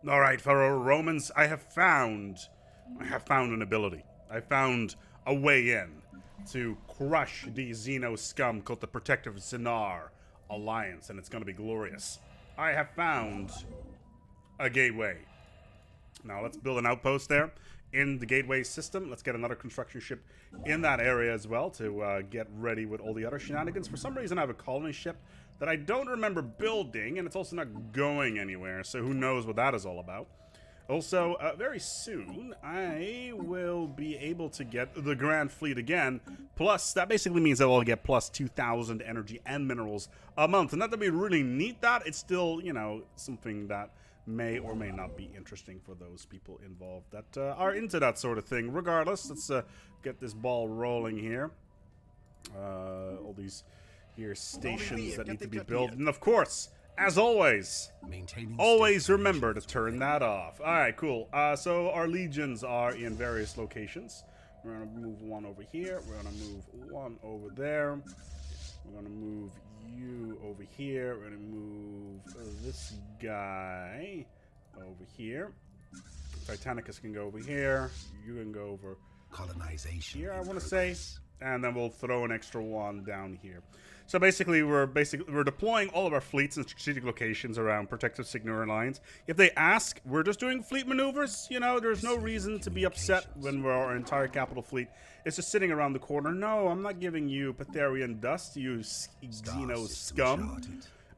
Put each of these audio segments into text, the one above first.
All right, fellow Romans, I have found an ability. I found a way in to crush the Xeno scum called the Protective Xenar Alliance, and it's going to be glorious. I have found a gateway. Now let's build an outpost there in the gateway system. Let's get another construction ship in that area as well to get ready with all the other shenanigans. For some reason, I have a colony ship that I don't remember building, and it's also not going anywhere, so who knows what that is all about. Also, very soon, I will be able to get the Grand Fleet again. Plus, that basically means that I'll get plus 2,000 energy and minerals a month. And not that we really need that, it's still, you know, something that may or may not be interesting for those people involved that are into that sort of thing. Regardless, let's get this ball rolling here. All these here stations that need to be built. And of course, as always, always remember to turn that off. Alright, cool. So our legions are in various locations. We're going to move one over here. We're going to move one over there. We're going to move you over here. We're going to move this guy over here. Titanicus can go over here. You can go over colonization here, I want to say. And then we'll throw an extra one down here. So basically, we're deploying all of our fleets in strategic locations around protective signal lines. If they ask, we're just doing fleet maneuvers. You know, there's no reason to be upset when our entire capital fleet is just sitting around the corner. No, I'm not giving you Patharian dust, you Xeno scum.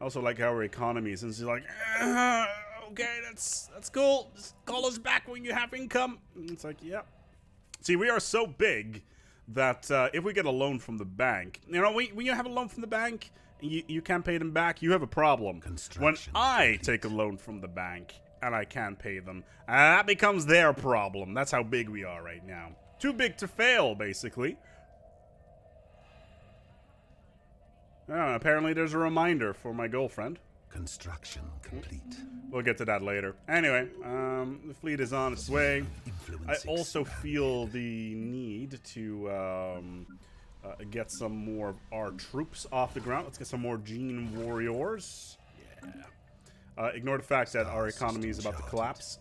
I also like our economies, and she's like, okay, that's cool. Just call us back when you have income. And it's like, yep. See, we are so big that if we get a loan from the bank, you know, when you have a loan from the bank and you can't pay them back, you have a problem. When I take a loan from the bank and I can't pay them, that becomes their problem. That's how big we are right now. Too big to fail, basically. Apparently there's a reminder for my girlfriend. Construction complete. We'll get to that later. Anyway, the fleet is on its way. I also feel the need to get some more of our troops off the ground. Let's get some more Gene Warriors. Yeah. Ignore the fact that our economy is about to collapse.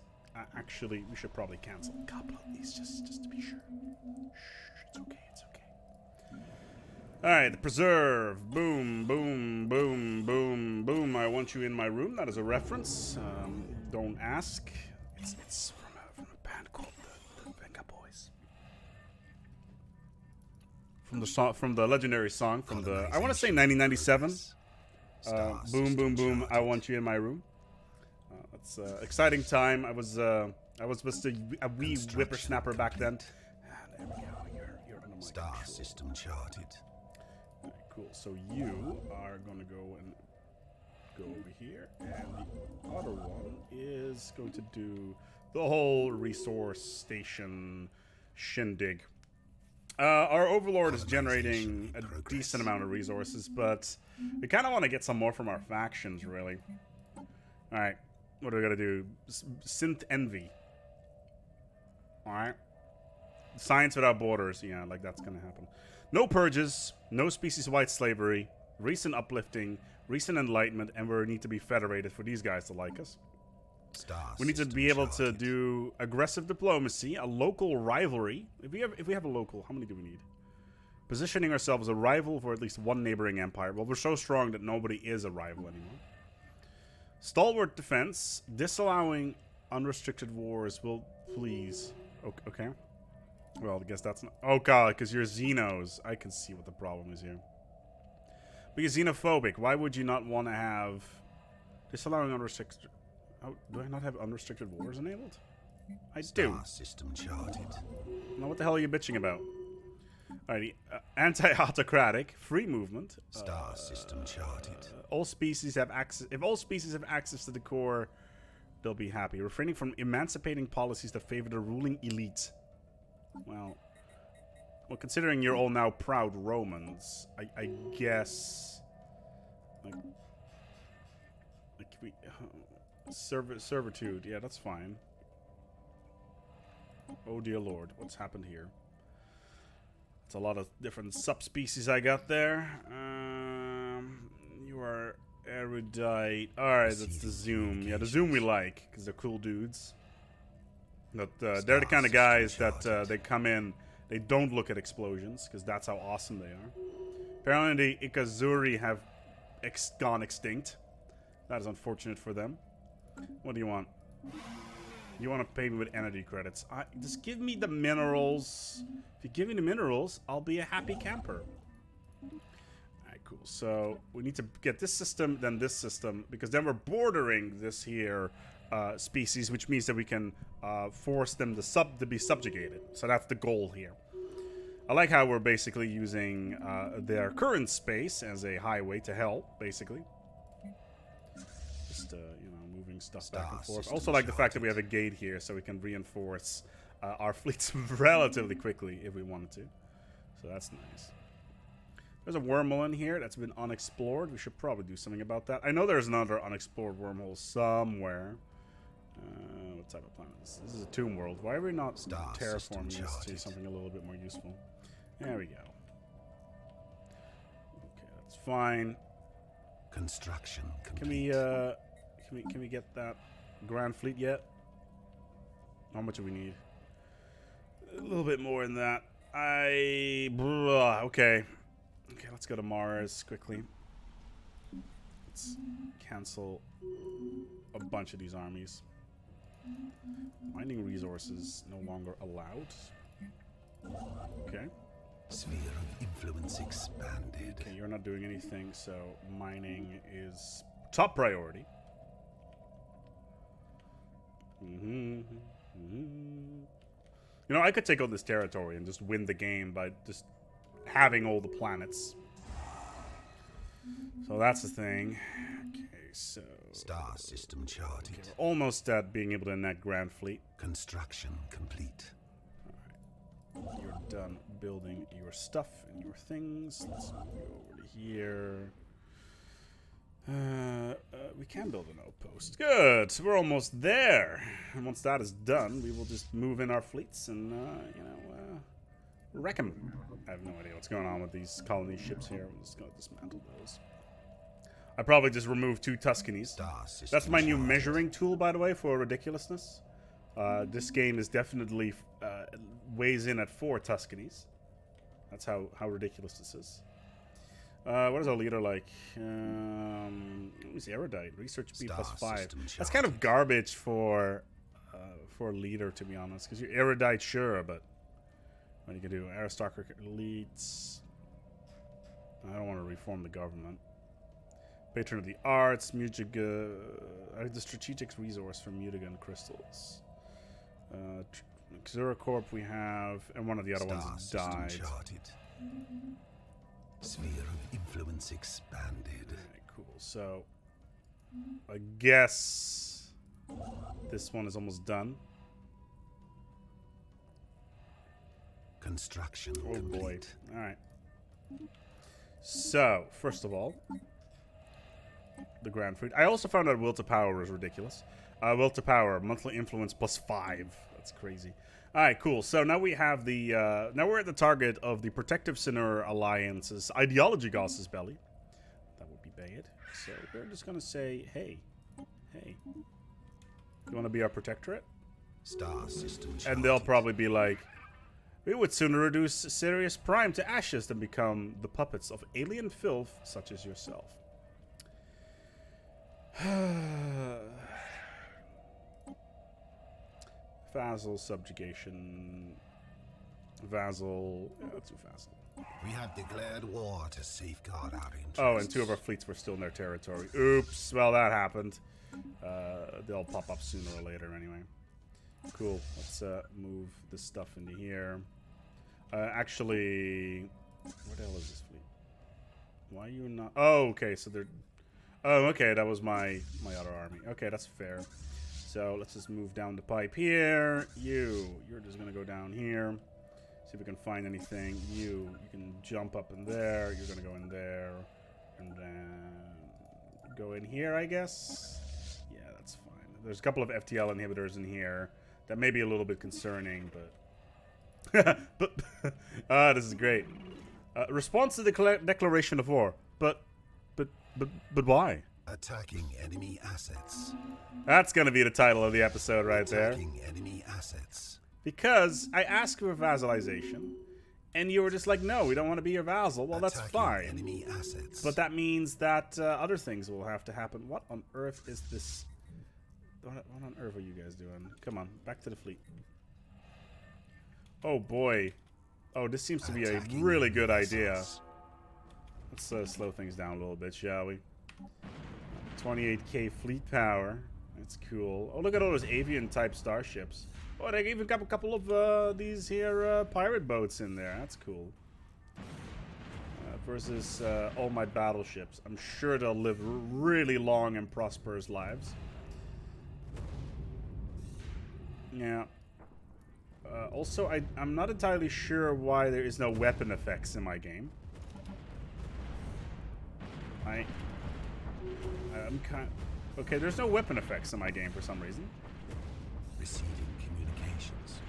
Actually, we should probably cancel a couple of these just to be sure. Shh, it's okay, it's okay. Alright, the preserve. Boom, boom, boom, boom, boom. I want you in my room. That is a reference. Don't ask. It's from a band called the Venga Boys. From the legendary song from the, I want to say 1997. Boom, boom, boom. I want you in my room. It's an exciting time. I was just a wee whippersnapper back then. There we go. You're under my Star control. system charted. Cool. So you are going to go over here, and the other one is going to do the whole resource station shindig. Our overlord is generating a decent amount of resources, but we kind of want to get some more from our factions, really. All right, what do we got to do? Synth envy. All right. Science without borders. Yeah, like that's going to happen. No purges, no species-wide slavery, recent uplifting, recent enlightenment, and we need to be federated for these guys to like us. We need to be able to do aggressive diplomacy, a local rivalry. If we have a local, how many do we need? Positioning ourselves as a rival for at least one neighboring empire. Well, we're so strong that nobody is a rival anymore. Stalwart defense, disallowing unrestricted wars. Will please. Okay. Well, I guess that's not... Oh, God, because you're Xenos. I can see what the problem is here. But you're xenophobic. Why would you not want to have... Disallowing unrestricted... Oh, do I not have unrestricted wars enabled? I do. Star system charted. Now, what the hell are you bitching about? Alrighty. Anti-autocratic. Free movement. Star system charted. All species have access... If all species have access to the core, they'll be happy. Refraining from emancipating policies that favor the ruling elite. Well, considering you're all now proud Romans, I guess, like we, servitude, yeah, that's fine. Oh dear Lord, what's happened here? It's a lot of different subspecies I got there. You are Erudite. Alright, that's the Zoom. Yeah, the Zoom we like, because they're cool dudes. But they're the kind of guys that they come in, they don't look at explosions, because that's how awesome they are. Apparently, the Ikazuri have gone extinct. That is unfortunate for them. What do you want? You want to pay me with energy credits. Just give me the minerals. If you give me the minerals, I'll be a happy camper. Alright, cool. So, we need to get this system, then this system, because then we're bordering this here species, which means that we can force them to be subjugated. So that's the goal here. I like how we're basically using their current space as a highway to hell, basically. Just, you know, moving stuff back and forth. I also like the fact that we have a gate here so we can reinforce our fleets relatively quickly if we wanted to. So that's nice. There's a wormhole in here that's been unexplored. We should probably do something about that. I know there's another unexplored wormhole somewhere. What type of planet is this? This is a tomb world. Why are we not terraforming this to something a little bit more useful? There we go. Okay, that's fine. Construction complete. Can we get that Grand Fleet yet? How much do we need? A little bit more than that. Okay. Okay, let's go to Mars quickly. Let's cancel a bunch of these armies. Mining resources no longer allowed. Okay. Sphere of influence expanded. Okay, you're not doing anything, so mining is top priority. You know, I could take on this territory and just win the game by just having all the planets. So that's the thing. Okay, so... Star system charted. Okay, we're almost at being able to enact Grand Fleet. Construction complete. Alright. You're done building your stuff and your things. Let's go over to here. We can build an outpost. Good. So we're almost there. And once that is done, we will just move in our fleets and, you know, wreck them. I have no idea what's going on with these colony ships here. I'm just going to dismantle those. I probably just removed 2 Tuscanies. That's my new measuring tool, by the way, for ridiculousness. This game is definitely weighs in at 4 Tuscanies. That's how ridiculous this is. What is our leader like? Who's Erudite? Research B +5. That's kind of garbage for a leader, to be honest. Because you're Erudite, sure, but what you can do? Aristocratic elites. I don't want to reform the government. Patron of the arts, Mutaga, the strategic resource from Mutagan crystals. Xuracorp we have, and one of the other ones died. Sphere of influence expanded. Okay, cool. So, I guess this one is almost done. Construction complete. Boy. All right. So, first of all, the Grand Fleet. I also found out will to power is ridiculous. Will to power, monthly influence +5. That's crazy. All right, cool. So now we have the now we're at the target of the Protective Sinner Alliance's ideology Goss's belly. That would be bad. So we're just gonna say, hey, you want to be our protectorate? Star system charted. And they'll probably be like, we would sooner reduce Sirius Prime to ashes than become the puppets of alien filth such as yourself. Vassal subjugation. Vassal. Yeah, let's do vassal. We have declared war to safeguard our interests. Oh, and 2 of our fleets were still in their territory. Oops. Well, that happened. They'll pop up sooner or later anyway. Cool. Let's move this stuff into here. Actually, where the hell is this fleet? Why are you not? Oh, okay. So they're. Oh, okay. That was my other army. Okay, that's fair. So let's just move down the pipe here. You're just gonna go down here. See if we can find anything. You can jump up in there. You're gonna go in there, and then go in here, I guess. Yeah, that's fine. There's a couple of FTL inhibitors in here that may be a little bit concerning, but this is great. Response to the declaration of war, but why? Attacking enemy assets. That's gonna be the title of the episode right there. Attacking enemy assets. Because I asked for vassalization, and you were just like, no, we don't want to be your vassal. Well, that's Attacking fine. enemy assets. But that means that other things will have to happen. What on earth is this? What on earth are you guys doing? Come on, back to the fleet. Oh boy. Oh, this seems to be a really good idea. Let's slow things down a little bit, shall we? 28k fleet power. That's cool. Oh, look at all those avian-type starships. Oh, they even got a couple of these here pirate boats in there. That's cool. Versus all my battleships. I'm sure they'll live really long and prosperous lives. Yeah. Also, I'm not entirely sure why there is no weapon effects in my game. I'm kind. Okay, there's no weapon effects in my game for some reason. Receiving communications.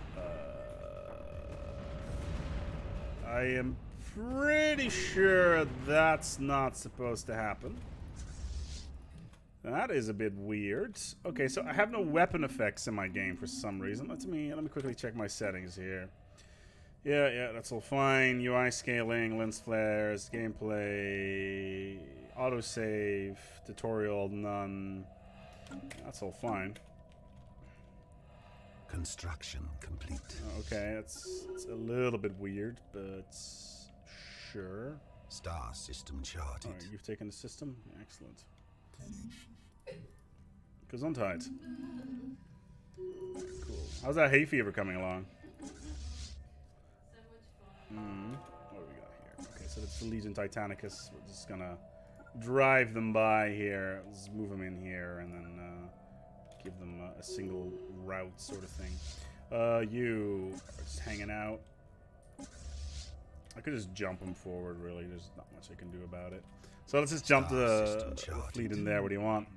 I am pretty sure that's not supposed to happen. That is a bit weird. Okay, so I have no weapon effects in my game for some reason. Let me quickly check my settings here. Yeah, that's all fine. UI scaling, lens flares, gameplay, autosave, tutorial, none. That's all fine. Construction complete. Okay, it's a little bit weird, but sure. Star system charted. Alright, you've taken the system? Excellent. Gesundheit. Cool. How's that hay fever coming along? What do we got here? Okay, so that's the Legion Titanicus. We're just gonna drive them by here. Let's move them in here and then give them a single route sort of thing. You are just hanging out. I could just jump them forward, really. There's not much I can do about it. So let's just jump the fleet in there. What do you want?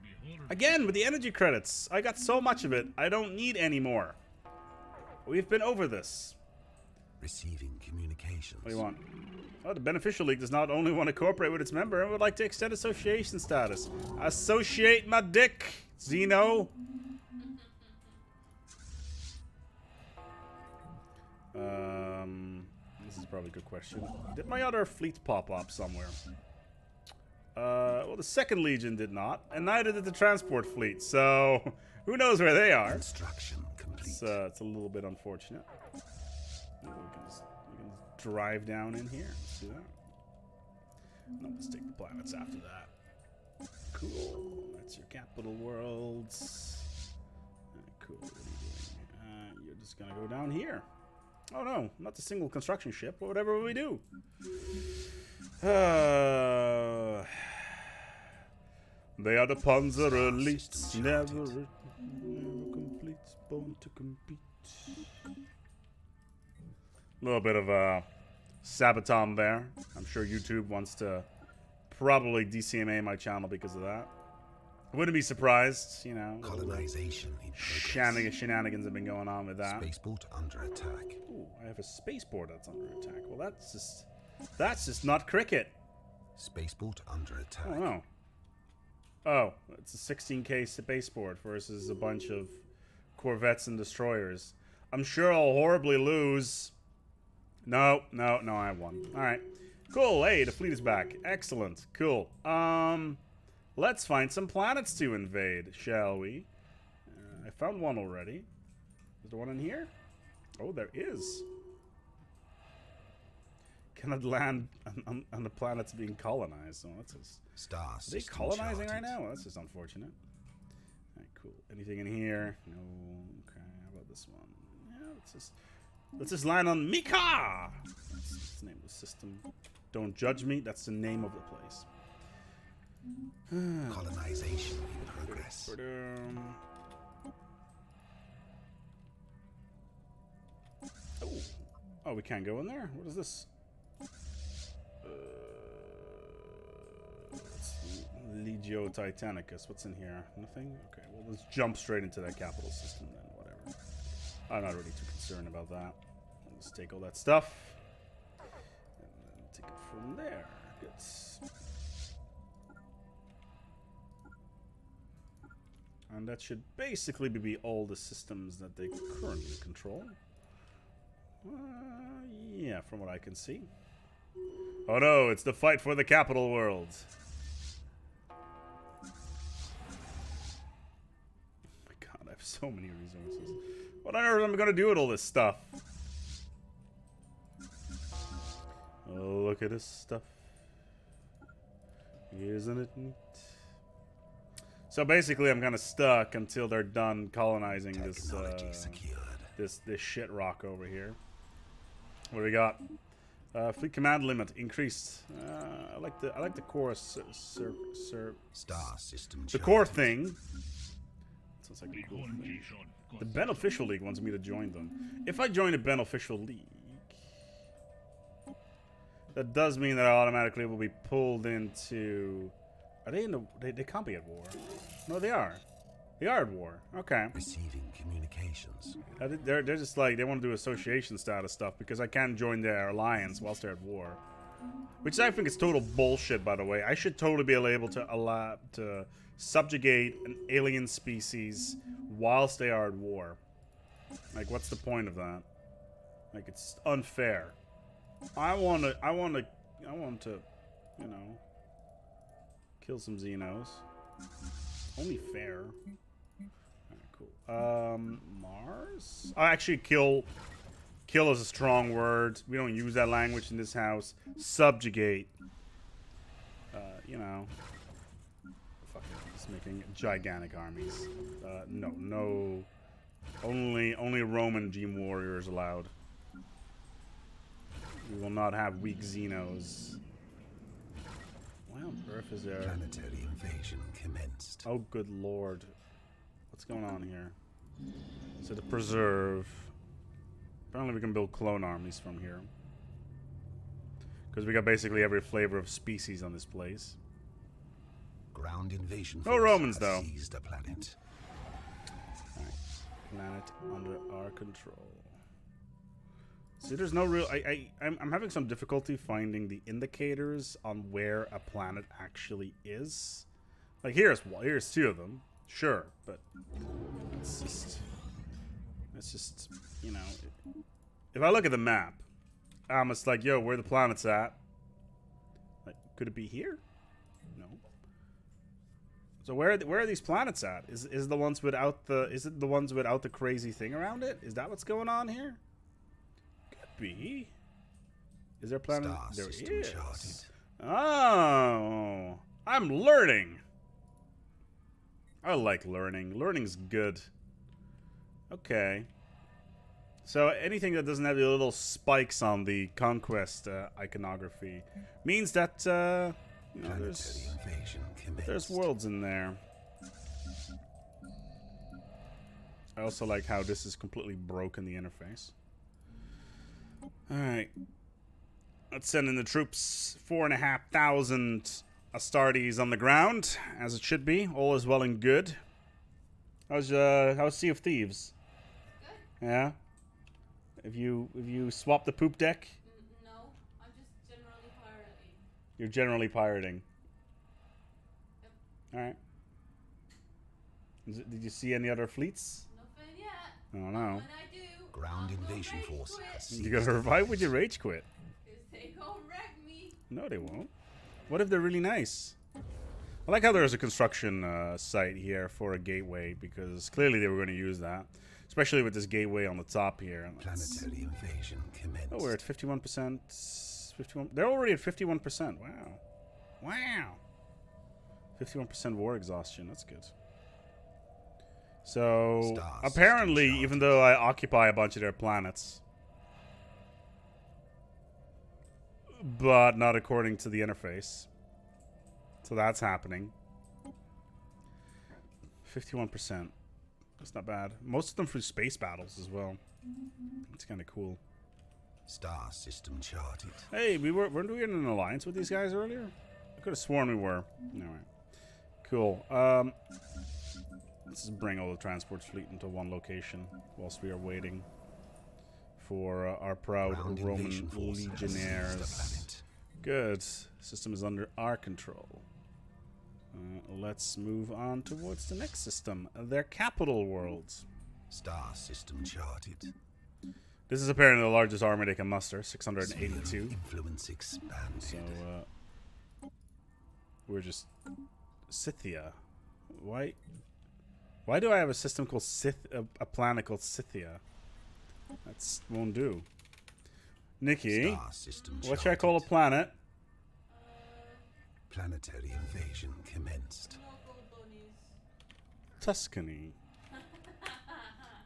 Again, with the energy credits. I got so much of it. I don't need any more. We've been over this. Receiving communications. What do you want? Oh, the Beneficial League does not only want to cooperate with its member and would like to extend association status. Associate my dick, Xeno. This is probably a good question. Did my other fleet pop up somewhere? Well, the Second Legion did not, and neither did the transport fleet. So, who knows where they are? Construction complete. It's a little bit unfortunate. We can just drive down in here. Let's do that. No, let's take the planets after that. Cool. That's your capital worlds. Cool. What are you doing? You're just gonna go down here. Oh no, not the single construction ship. Whatever will we do? They are the Panzer elites, never complete, born to compete. A little bit of a Sabaton there. I'm sure YouTube wants to probably DCMA my channel because of that. I wouldn't be surprised, you know. Colonization in progress. Shenanigans have been going on with that. Spaceport under attack. Ooh, I have a spaceport that's under attack. Well, that's just not cricket. Spaceport under attack. Oh no. Oh, it's a 16k spaceport versus a bunch of corvettes and destroyers. I'm sure I'll horribly lose. No, I won. All right, cool. Hey, the fleet is back. Excellent. Cool. Let's find some planets to invade, shall we? I found one already. Is there one in here? Oh, there is. Cannot land on the planets being colonized. So that's just, Star are they system colonizing charted. right now? Well, that's just unfortunate. All right, cool. Anything in here? No. Okay. How about this one? Yeah, let's just land on Mika. That's the name of the system. Don't judge me. That's the name of the place. Colonization in progress. Oh, we can't go in there? What is this? Legio Titanicus. What's in here? Nothing? Okay, well, let's jump straight into that capital system then. Whatever. I'm not really too concerned about that. Let's take all that stuff. And then take it from there. Good. And that should basically be all the systems that they currently control. Yeah, from what I can see. Oh no, it's the fight for the capital world. Oh my god, I have so many resources. What on earth am I gonna do with all this stuff? Oh, look at this stuff. Isn't it neat? So basically, I'm kind of stuck until they're done colonizing this shit rock over here. What do we got? Fleet command limit increased. I like the core Star system. the core thing. Sounds like a cool thing. The Beneficial League wants me to join them. If I join a Beneficial League, that does mean that I automatically will be pulled into. Are they in the? They can't be at war. No, they are. They are at war. Okay. Receiving communications. They're just like they want to do association status stuff because I can't join their alliance whilst they're at war, which I think is total bullshit. By the way, I should totally be able to subjugate an alien species whilst they are at war. Like, what's the point of that? Like, it's unfair. I want to, you know, kill some Xenos. Only fair. Alright, cool. Mars? Oh, actually, kill is a strong word. We don't use that language in this house. Subjugate. You know. Fucking just making gigantic armies. No. Only Roman Gene warriors allowed. We will not have weak Xenos. Why on earth is there? Planetary invasion commenced. Oh, good lord. What's going on here? So to preserve. Apparently we can build clone armies from here. Because we got basically every flavor of species on this place. Ground invasion. No Romans, though. Seized a planet. Alright. Planet under our control. See, there's no real... I'm having some difficulty finding the indicators on where a planet actually is. Like, here's two of them. Sure, but... It's just... You know... If I look at the map, I'm just like, yo, where the planet's at? Like, could it be here? No. So where are these planets at? Is it the ones without the crazy thing around it? Is that what's going on here? Be. Is there a planet? There is. Charted. Oh, I'm learning. I like learning. Learning's good. Okay. So anything that doesn't have the little spikes on the conquest iconography means that you know, there's worlds in there. I also like how this is completely broken the interface. Alright. Let's send in the troops. 4,500 Astartes on the ground, as it should be. All is well and good. How's Sea of Thieves? Good. Yeah? Have you swapped the poop deck? No, I'm just generally pirating. You're generally pirating. Yep. Alright. Did you see any other fleets? Nothing yet. I don't know. When I do, Ground I'll go invasion rage force. quit. You gotta revive with your rage quit. 'Cause they gon' wreck me. No, they won't. What if they're really nice? I like how there's a construction site here for a gateway, because clearly they were going to use that. Especially with this gateway on the top here. Planetary invasion commenced. Oh, we're at 51%. 51. They're already at 51%. Wow. Wow. 51% war exhaustion. That's good. So, apparently, even though I occupy a bunch of their planets, but not according to the interface. So that's happening. 51%. That's not bad. Most of them through space battles as well. It's kind of cool. Star system charted. Hey, weren't we in an alliance with these guys earlier? I could have sworn we were. Alright. Cool. Let's just bring all the transport fleet into one location whilst we are waiting for our proud Roman legionnaires. Good. System is under our control. Let's move on towards the next system. Their capital worlds. Star system charted. This is apparently the largest army they can muster, 682. Influence expanded. So, we're just... Scythia. Why do I have a system called a planet called Scythia? That won't do. Nikki, Star system what should I call a charted. planet? Planetary invasion commenced. No gold bunnies. Tuscany.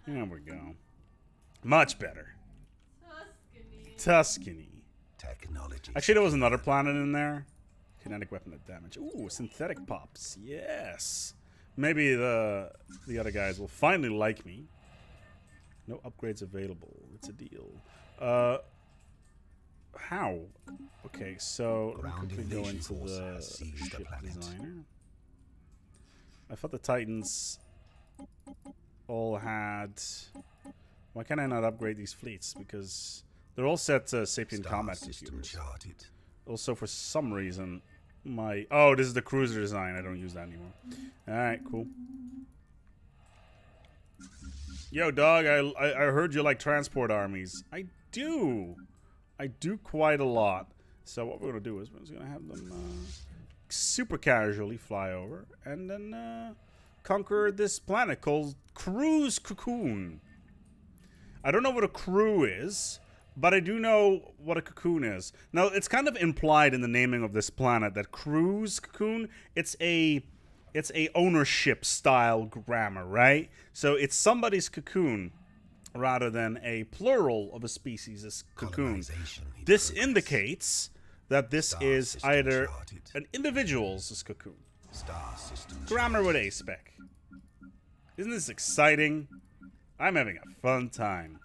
There we go. Much better. Tuscany. Tuscany. Technology. Actually, there was another planet in there. Kinetic weapon of damage. Ooh, synthetic pops. Yes. Maybe the other guys will finally like me. No upgrades available. It's a deal. How? Okay, so let me Ground quickly go invasion into force the has seized the ship planet. designer. I thought the Titans all had... Why can I not upgrade these fleets? Because they're all set to Sapient Star combat system computers. charted. Also, for some reason, my... Oh, this is the cruiser design. I don't use that anymore. Alright, cool. Yo, dog, I heard you like transport armies. I do. I do quite a lot. So what we're going to do is we're just going to have them super casually fly over and then conquer this planet called Cruise Cocoon. I don't know what a crew is, but I do know what a cocoon is. Now, it's kind of implied in the naming of this planet that Cruise Cocoon, it's a ownership style grammar, right? So it's somebody's cocoon rather than a plural of a species' cocoon. Colonization in This progress. indicates that this Star is system either charted. an individual's cocoon. Star system Grammar with ASpec. Isn't this exciting? I'm having a fun time.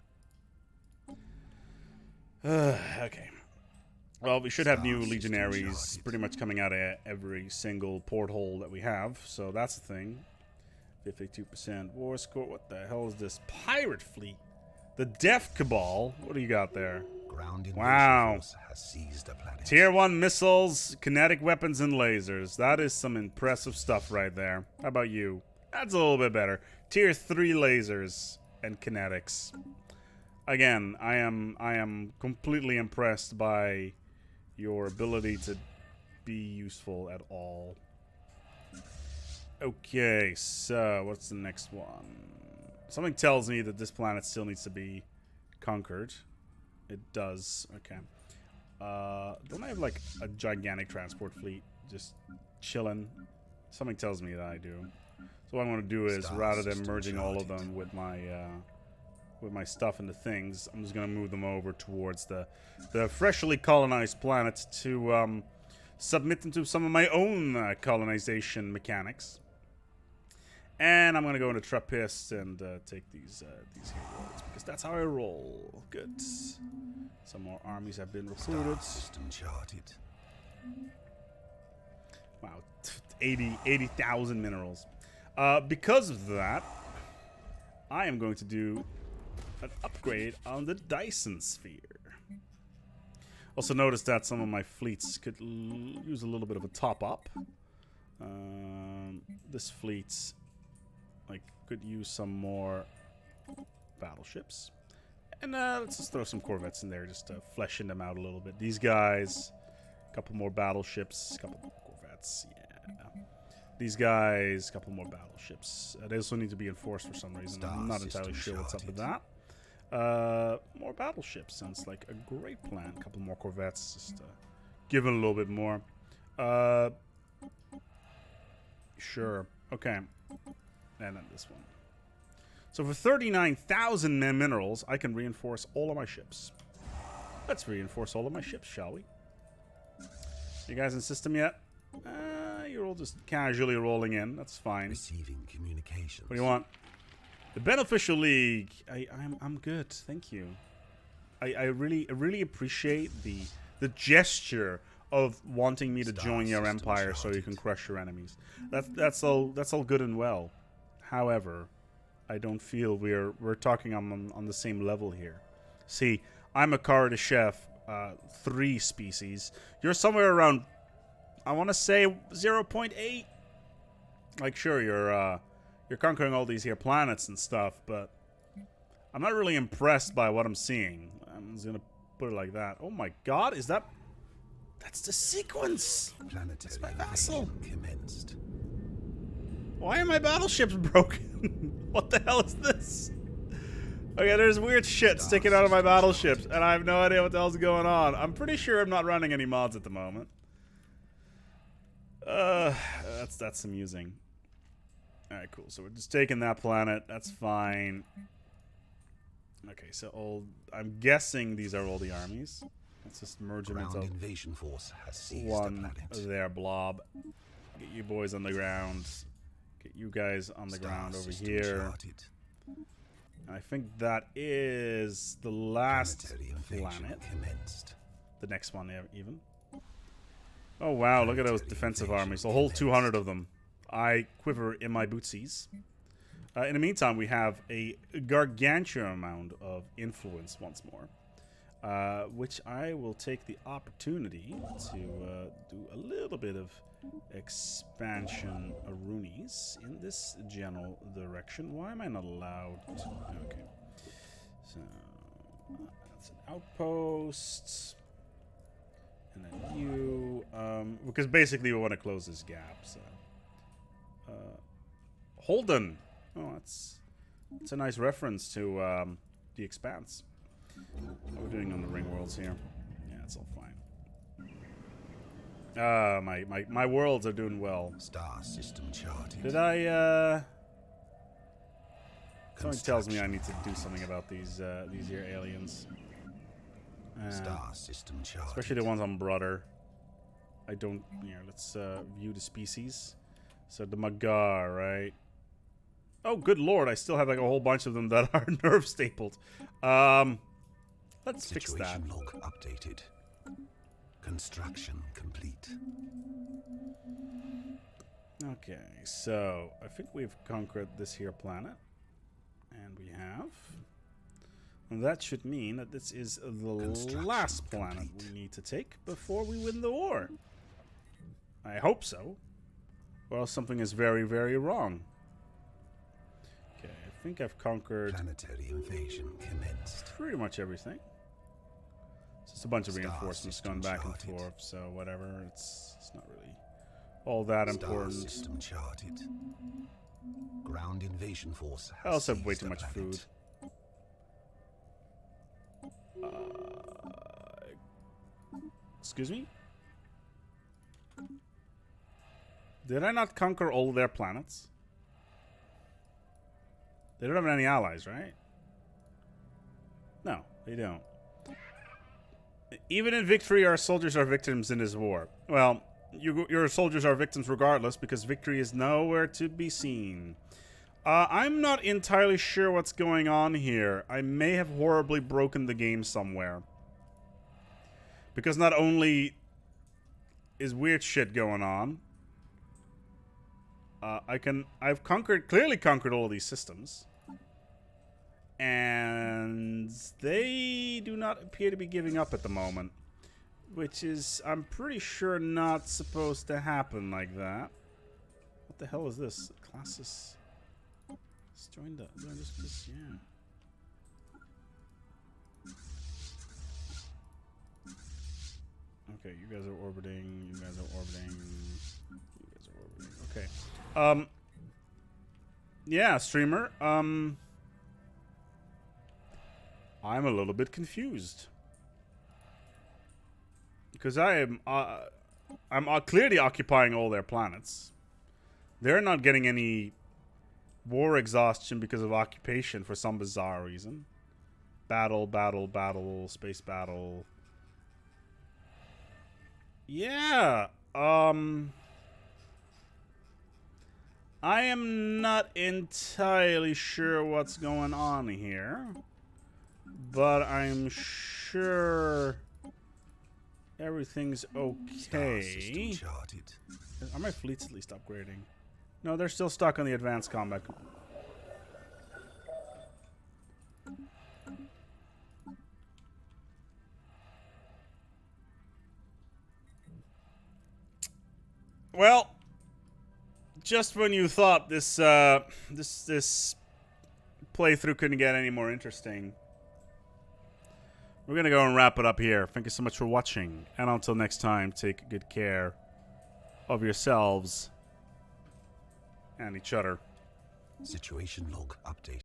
Okay. Well, we should have new Star system legionaries charted. pretty much coming out of every single porthole that we have, so that's the thing. 52% war score. What the hell is this? Pirate fleet. The Death Cabal. What do you got there? Ground invasion Wow. force has seized the planet. Tier 1 missiles, kinetic weapons, and lasers. That is some impressive stuff right there. How about you? That's a little bit better. Tier 3 lasers and kinetics. Again, I am completely impressed by your ability to be useful at all. Okay, so what's the next one? Something tells me that this planet still needs to be conquered. It does. Okay. Don't I have like a gigantic transport fleet just chilling? Something tells me that I do. So what I'm going to do is, Star rather than system merging all of charted. them with my stuff into things, I'm just going to move them over towards the freshly colonized planet to submit them to some of my own colonization mechanics. And I'm going to go into Trappist and take these heroes, because that's how I roll. Good. Some more armies have been recruited. Star system charted. Wow, 80,000 minerals. Because of that, I am going to do an upgrade on the Dyson Sphere. Also notice that some of my fleets could use a little bit of a top up. This fleet could use some more battleships. And let's just throw some corvettes in there just to fleshing them out a little bit. These guys, a couple more battleships, a couple more corvettes, yeah. These guys, a couple more battleships. They also need to be enforced for some reason. I'm not entirely sure what's up with that. More battleships sounds like a great plan. A couple more corvettes, just give it a little bit more. Sure. Okay. And then this one. So for 39,000 minerals, I can reinforce all of my ships. Let's reinforce all of my ships, shall we? You guys in system yet? You're all just casually rolling in. That's fine. Receiving communications. What do you want? The Beneficial League. I'm good. Thank you. I really appreciate the gesture of wanting me to join your empire so you can crush your enemies. That's all good and well. However, I don't feel we're talking on the same level here. See, I'm a Car de Chef 3 species. You're somewhere around, I want to say 0.8. Like, sure, you're conquering all these here planets and stuff, but I'm not really impressed by what I'm seeing. I'm just gonna put it like that. Oh my god, is that... That's the sequence! Planetary my vassal. invasion commenced. Why are my battleships broken? What the hell is this? Okay, there's weird shit sticking out of my battleships, and I have no idea what the hell's going on. I'm pretty sure I'm not running any mods at the moment. That's amusing. Alright, cool. So we're just taking that planet. That's fine. Okay, so I'm guessing these are all the armies. Let's just merge them Ground into invasion force has seized one the planet. there, blob. Get you boys on the ground. Get you guys on the ground over system here. charted. And I think that is the last Planetary invasion planet. commenced. The next one, even. Oh wow, look at those defensive armies. A whole 200 of them. I quiver in my bootsies. In the meantime, we have a gargantuan amount of influence once more. Which I will take the opportunity to do a little bit of expansion Arunis in this general direction. Why am I not allowed to? Okay. So, that's an outpost. And then you, because basically we want to close this gap, so. Holden! Oh, that's a nice reference to, The Expanse. What we're doing on the Ring Worlds here. Yeah, it's all fine. My worlds are doing well. Star system charted. Did I, Someone tells me I need to do something about these here aliens. Star system charted. Especially the ones on Brother. I don't... Here, let's view the species. So the Magar, right? Oh, good lord, I still have like a whole bunch of them that are nerve stapled. Let's fix that. Situation log updated. Construction complete. Okay, so I think we've conquered this here planet. And we have. And that should mean that this is the last planet we need to take before we win the war. I hope so. Or else something is very, very wrong. Okay, I think I've conquered Planetary invasion commenced. pretty much everything. It's just a bunch of Star reinforcements system going back charted. and forth, so whatever. It's not really all that Star important. system charted. Ground invasion force I has also have way seized too the much planet. food. Excuse me? Did I not conquer all their planets? They don't have any allies, right? No, they don't. Even in victory, our soldiers are victims in this war. Well, your soldiers are victims regardless, because victory is nowhere to be seen. I'm not entirely sure what's going on here. I may have horribly broken the game somewhere. Because not only is weird shit going on, I've clearly conquered all of these systems. And they do not appear to be giving up at the moment. Which is, I'm pretty sure, not supposed to happen like that. What the hell is this? Classes. Let's join the... Just, yeah. Okay, you guys are orbiting. You guys are orbiting. You guys are orbiting. Okay. Yeah, streamer. I'm a little bit confused. Because I'm clearly occupying all their planets. They're not getting any war exhaustion because of occupation for some bizarre reason. Battle, battle, battle, space battle. Yeah. I am not entirely sure what's going on here. But I'm sure everything's okay. Are my fleets at least upgrading? No, they're still stuck on the advanced combat. Well, just when you thought this this playthrough couldn't get any more interesting, we're gonna go and wrap it up here. Thank you so much for watching, and until next time, take good care of yourselves and each other. Situation log update.